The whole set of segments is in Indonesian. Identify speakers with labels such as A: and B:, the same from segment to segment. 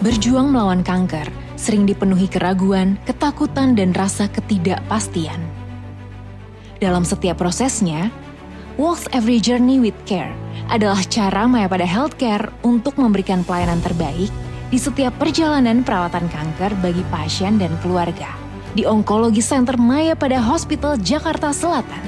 A: Berjuang melawan kanker sering dipenuhi keraguan, ketakutan, dan rasa ketidakpastian. Dalam setiap prosesnya, Walk Every Journey with Care adalah cara Mayapada Healthcare untuk memberikan pelayanan terbaik di setiap perjalanan perawatan kanker bagi pasien dan keluarga. Di Onkologi Center Mayapada Hospital Jakarta Selatan,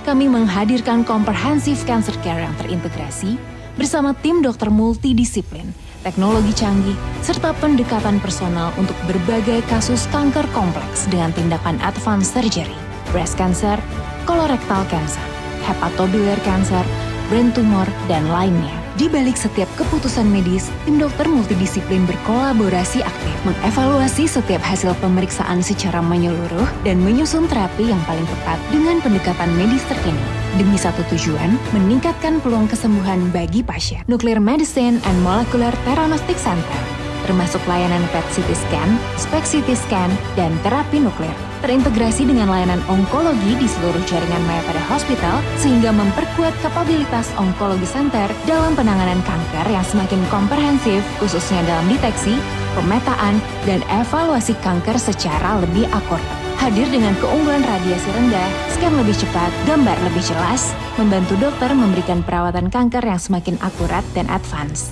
A: kami menghadirkan comprehensive cancer care yang terintegrasi bersama tim dokter multidisiplin, teknologi canggih, serta pendekatan personal untuk berbagai kasus kanker kompleks dengan tindakan advance surgery, breast cancer, colorectal cancer, hepatobiliar cancer, brain tumor, dan lainnya. Di balik setiap keputusan medis, tim dokter multidisiplin berkolaborasi aktif, mengevaluasi setiap hasil pemeriksaan secara menyeluruh, dan menyusun terapi yang paling tepat dengan pendekatan medis terkini. Demi satu tujuan, meningkatkan peluang kesembuhan bagi pasien. Nuclear Medicine and Molecular Theranostic Center, termasuk layanan PET CT scan, SPECT CT scan, dan terapi nuklir. Terintegrasi dengan layanan onkologi di seluruh jaringan Mayapada Hospital sehingga memperkuat kapabilitas Onkologi Center dalam penanganan kanker yang semakin komprehensif khususnya dalam deteksi, pemetaan, dan evaluasi kanker secara lebih akurat. Hadir dengan keunggulan radiasi rendah, scan lebih cepat, gambar lebih jelas, membantu dokter memberikan perawatan kanker yang semakin akurat dan advance.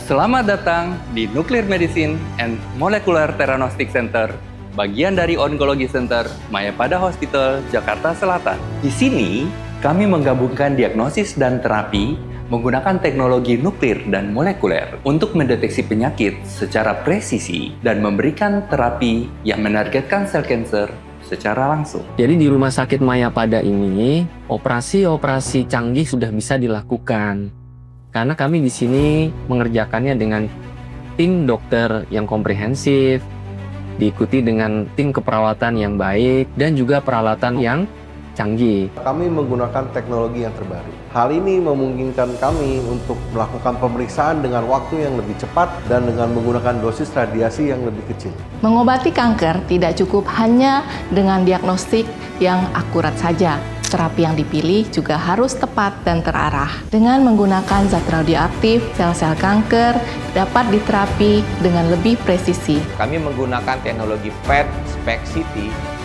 B: Selamat datang di Nuclear Medicine and Molecular Theranostic Center, bagian dari Onkologi Center Mayapada Hospital Jakarta Selatan. Di sini, kami menggabungkan diagnosis dan terapi menggunakan teknologi nuklir dan molekuler untuk mendeteksi penyakit secara presisi dan memberikan terapi yang menargetkan sel kanker secara langsung.
C: Jadi di Rumah Sakit Mayapada ini, operasi-operasi canggih sudah bisa dilakukan. Karena kami di sini mengerjakannya dengan tim dokter yang komprehensif, diikuti dengan tim keperawatan yang baik, dan juga peralatan yang canggih.
D: Kami menggunakan teknologi yang terbaru. Hal ini memungkinkan kami untuk melakukan pemeriksaan dengan waktu yang lebih cepat dan dengan menggunakan dosis radiasi yang lebih kecil.
E: Mengobati kanker tidak cukup hanya dengan diagnostik yang akurat saja. Terapi yang dipilih juga harus tepat dan terarah. Dengan menggunakan zat radioaktif, sel-sel kanker dapat diterapi dengan lebih presisi.
F: Kami menggunakan teknologi PET, SPECT CT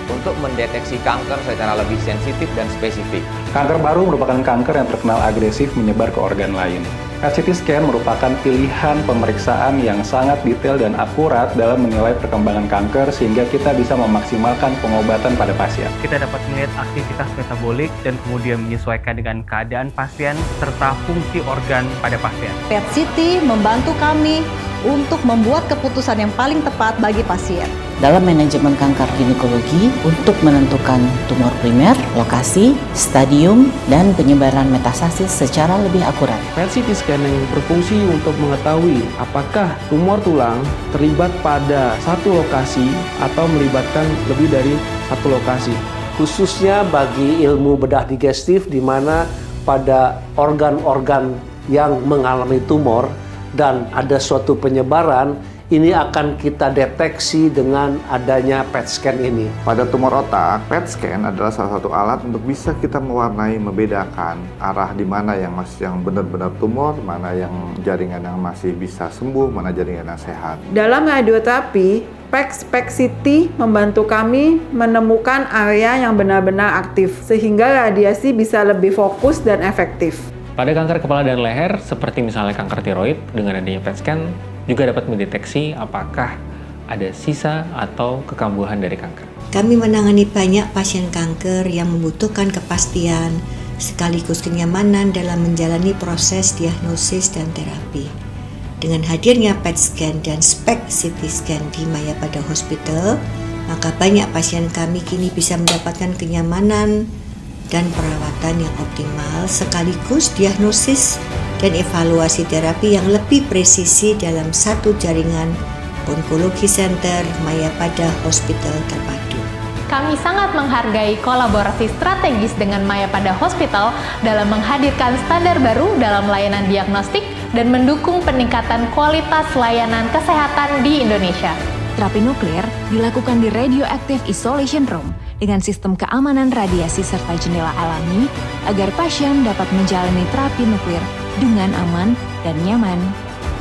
F: untuk mendeteksi kanker secara lebih sensitif dan spesifik.
G: Kanker baru merupakan kanker yang terkenal agresif menyebar ke organ lain. PET CT scan merupakan pilihan pemeriksaan yang sangat detail dan akurat dalam menilai perkembangan kanker sehingga kita bisa memaksimalkan pengobatan pada pasien.
H: Kita dapat melihat aktivitas metabolik dan kemudian menyesuaikan dengan keadaan pasien serta fungsi organ pada pasien.
I: PET CT membantu kami untuk membuat keputusan yang paling tepat bagi pasien.
J: Dalam manajemen kanker ginekologi untuk menentukan tumor primer, lokasi, stadium, dan penyebaran metastasis secara lebih akurat.
K: PET CT scanning berfungsi untuk mengetahui apakah tumor tulang terlibat pada satu lokasi atau melibatkan lebih dari satu lokasi.
L: Khususnya bagi ilmu bedah digestif di mana pada organ-organ yang mengalami tumor dan ada suatu penyebaran, ini akan kita deteksi dengan adanya PET scan ini.
M: Pada tumor otak, PET scan adalah salah satu alat untuk bisa kita mewarnai, membedakan arah di mana yang benar-benar tumor, mana yang jaringan yang masih bisa sembuh, mana jaringan yang sehat.
N: Dalam radioterapi, SPECT CT membantu kami menemukan area yang benar-benar aktif, sehingga radiasi bisa lebih fokus dan efektif.
C: Pada kanker kepala dan leher, seperti misalnya kanker tiroid, dengan adanya PET scan, juga dapat mendeteksi apakah ada sisa atau kekambuhan dari kanker.
O: Kami menangani banyak pasien kanker yang membutuhkan kepastian, sekaligus kenyamanan dalam menjalani proses diagnosis dan terapi. Dengan hadirnya PET scan dan SPECT CT scan di Mayapada Hospital, maka banyak pasien kami kini bisa mendapatkan kenyamanan dan perawatan yang optimal, sekaligus diagnosis dan evaluasi terapi yang lebih presisi dalam satu jaringan Onkologi Center Mayapada Hospital terpadu.
E: Kami sangat menghargai kolaborasi strategis dengan Mayapada Hospital dalam menghadirkan standar baru dalam layanan diagnostik dan mendukung peningkatan kualitas layanan kesehatan di Indonesia.
A: Terapi nuklir dilakukan di Radioactive Isolation Room dengan sistem keamanan radiasi serta jendela alami agar pasien dapat menjalani terapi nuklir dengan aman dan nyaman.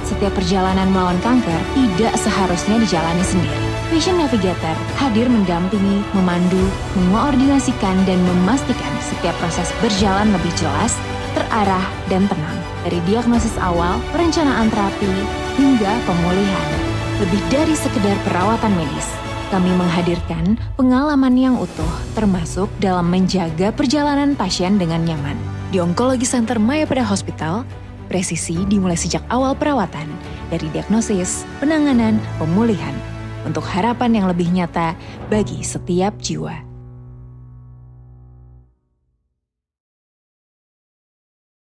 A: setiap perjalanan melawan kanker tidak seharusnya dijalani sendiri. Patient Navigator hadir mendampingi, memandu, mengoordinasikan, dan memastikan setiap proses berjalan lebih jelas, terarah, dan tenang. Dari diagnosis awal, perencanaan terapi, hingga pemulihan. Lebih dari sekedar perawatan medis, kami menghadirkan pengalaman yang utuh, termasuk dalam menjaga perjalanan pasien dengan nyaman. Di Onkologi Center Mayapada Hospital, presisi dimulai sejak awal perawatan, dari diagnosis, penanganan, pemulihan, untuk harapan yang lebih nyata bagi setiap jiwa.